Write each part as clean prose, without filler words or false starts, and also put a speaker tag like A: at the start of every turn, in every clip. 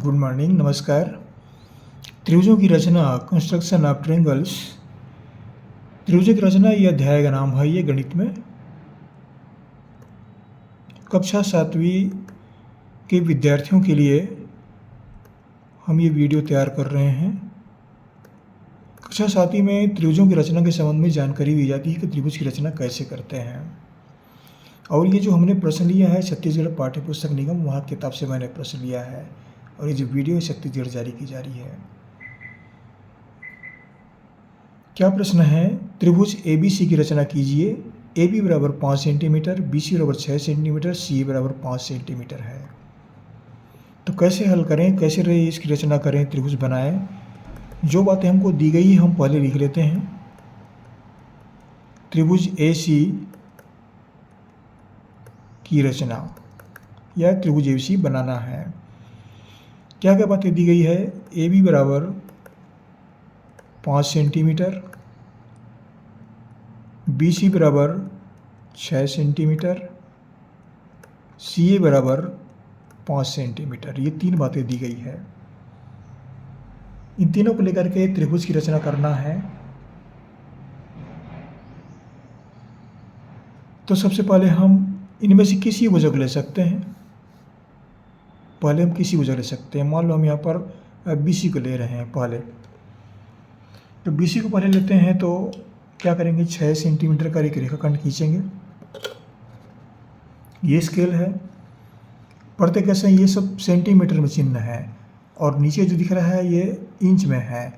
A: Good morning, नमस्कार। त्रिभुजों की रचना, construction of triangles. त्रिभुजों की रचना ये अध्याय का नाम है। ये गणित में कक्षा 7वीं के विद्यार्थियों के लिए हम ये वीडियो तैयार कर रहे हैं। कक्षा 7वीं में त्रिभुजों की रचना के संबंध में जानकारी दी जाती है कि त्रिभुज की रचना कैसे करते हैं। और ये जो हमने प्रश्न लिया है छत्तीसगढ़ पाठ्य पुस्तक निगम, वहाँ किताब से मैंने प्रश्न लिया है। और ये जो वीडियो है छत्तीसगढ़ जारी की जा रही है। क्या प्रश्न है? त्रिभुज ABC की रचना कीजिए। AB बराबर 5 सेंटीमीटर, BC बराबर 6 सेंटीमीटर, CA बराबर 5 सेंटीमीटर है। तो कैसे हल करें, कैसे रहे इसकी रचना करें, त्रिभुज बनाएं। जो बातें हमको दी गई हम पहले लिख लेते हैं। त्रिभुज AC की रचना या त्रिभुज ABC बनाना है। क्या क्या बातें दी गई है? AB बराबर 5 सेंटीमीटर, BC बराबर 6 सेंटीमीटर, CA बराबर 5 सेंटीमीटर। ये 3 बातें दी गई है। इन तीनों को लेकर के त्रिभुज की रचना करना है। तो सबसे पहले हम इनमें से किसी भुजा को ले सकते हैं। पहले हम किसी भुजा ले सकते हैं। मान लो हम यहाँ पर BC को ले रहे हैं पहले। तो BC को पहले लेते हैं तो क्या करेंगे? 6 सेंटीमीटर का एक रेखाखंड खींचेंगे। ये स्केल है। पढ़ते कैसे हैं? ये सब सेंटीमीटर में चिन्ह है और नीचे जो दिख रहा है ये इंच में है।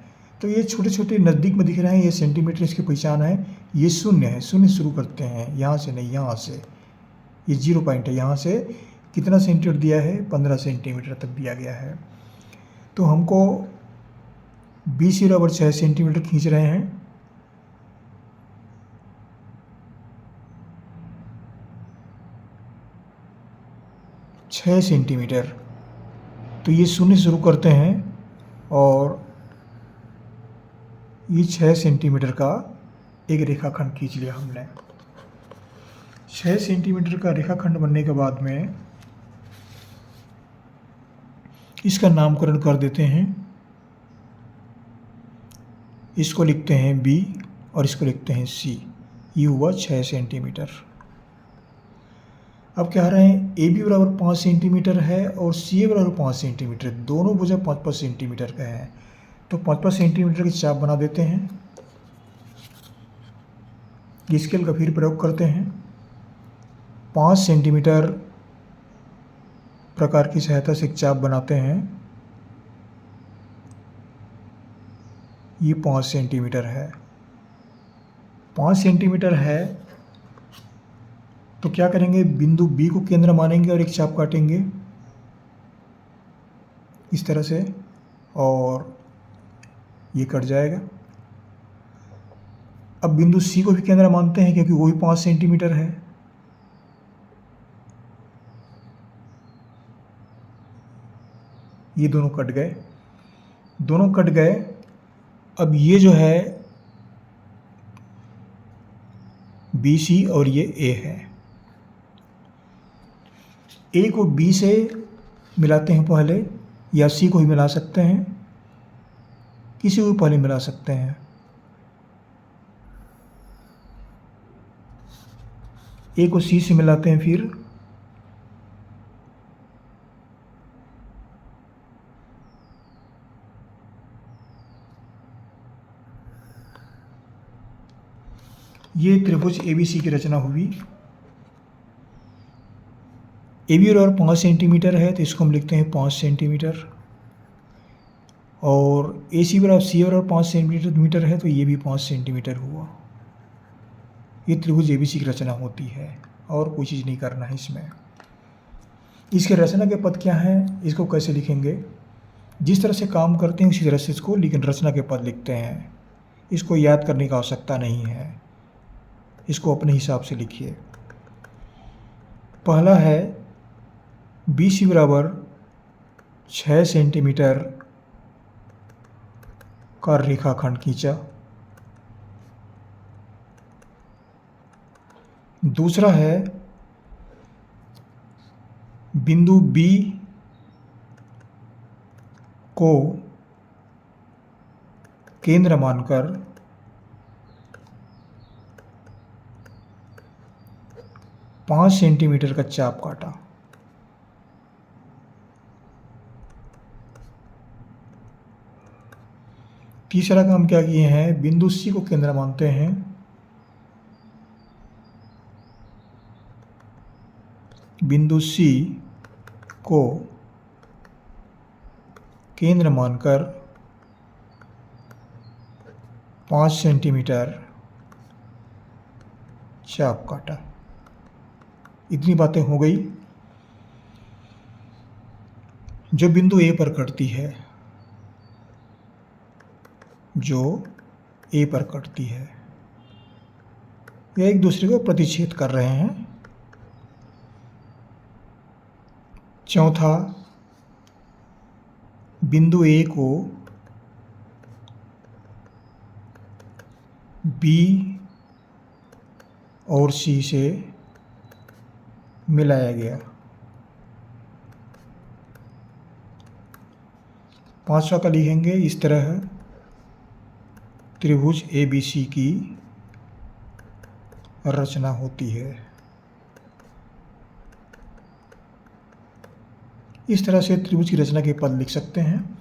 A: तो ये छोटे छोटे नज़दीक में दिख रहे हैं, ये सेंटीमीटर इसकी पहचान है। ये शून्य है, शून्य शुरू करते हैं यहाँ से, नहीं यहाँ से। ये 0 पॉइंट है। यहाँ से कितना सेंटीमीटर दिया है? 15 सेंटीमीटर तक दिया गया है। तो हमको BC बराबर 6 सेंटीमीटर खींच रहे हैं। छः सेंटीमीटर। तो ये शून्य शुरू करते हैं और ये 6 सेंटीमीटर का एक रेखाखंड खींच लिया हमने। 6 सेंटीमीटर का रेखाखंड बनने के बाद में इसका नामकरण कर देते हैं। इसको लिखते हैं B और इसको लिखते हैं C। ये हुआ 6 सेंटीमीटर। अब क्या रहे हैं? AB बराबर 5 सेंटीमीटर है और CA बराबर 5 सेंटीमीटर। दोनों भुजा 5-5 सेंटीमीटर का है। तो 5-5 सेंटीमीटर की चाप बना देते हैं। स्केल का फिर प्रयोग करते हैं। 5 सेंटीमीटर प्रकार की सहायता से एक चाप बनाते हैं। ये 5 सेंटीमीटर है। 5 सेंटीमीटर है तो क्या करेंगे? बिंदु B को केंद्र मानेंगे और एक चाप काटेंगे इस तरह से और ये कट जाएगा। अब बिंदु C को भी केंद्र मानते हैं क्योंकि वो भी 5 सेंटीमीटर है। ये दोनों कट गए, दोनों कट गए। अब ये जो है BC और ये A है। A को B से मिलाते हैं पहले, या C को ही मिला सकते हैं, किसी को भी पहले मिला सकते हैं। A को C से मिलाते हैं फिर। ये त्रिभुज ABC की रचना हुई। AB बराबर 5 सेंटीमीटर है तो इसको हम लिखते हैं 5 सेंटीमीटर। और AC बराबर C बराबर 5 सेंटीमीटर है तो ये भी 5 सेंटीमीटर हुआ। ये त्रिभुज ABC की रचना होती है और कोई चीज़ नहीं करना है इसमें। इसके रचना के पद क्या हैं? इसको कैसे लिखेंगे? जिस तरह से काम करते हैं उसी तरह से इसको लेकिन रचना के पद लिखते हैं। इसको याद करने की आवश्यकता नहीं है, इसको अपने हिसाब से लिखिए। पहला है BC बराबर 6 सेंटीमीटर का रेखाखंड खींचा। दूसरा है बिंदु B को केंद्र मानकर 5 सेंटीमीटर का चाप काटा। तीसरा काम क्या किए हैं, बिंदु C को केंद्र मानते हैं, बिंदु C को केंद्र मानकर 5 सेंटीमीटर चाप काटा। इतनी बातें हो गई। जो बिंदु A पर कटती है, जो A पर कटती है, ये एक दूसरे को प्रतिच्छेद कर रहे हैं। चौथा, बिंदु A को B और C से मिलाया गया। पांचवा का लिखेंगे, इस तरह त्रिभुज ABC की रचना होती है। इस तरह से त्रिभुज की रचना के पद लिख सकते हैं।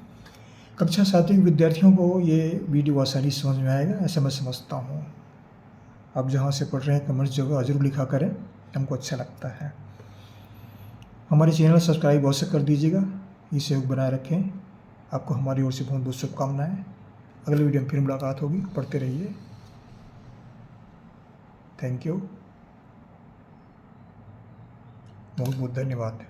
A: कक्षा 7वीं के विद्यार्थियों को ये वीडियो आसानी से समझ में आएगा, ऐसा मैं समझता हूँ। आप जहाँ से पढ़ रहे हैं कमेंट्स जरूर लिखा करें, हमको अच्छा लगता है। हमारे चैनल सब्सक्राइब अवश्य कर दीजिएगा, इस सहयोग बनाए रखें। आपको हमारी ओर से बहुत बहुत शुभकामनाएँ। अगले वीडियो में फिर मुलाकात होगी, पढ़ते रहिए। थैंक यू, बहुत बहुत धन्यवाद।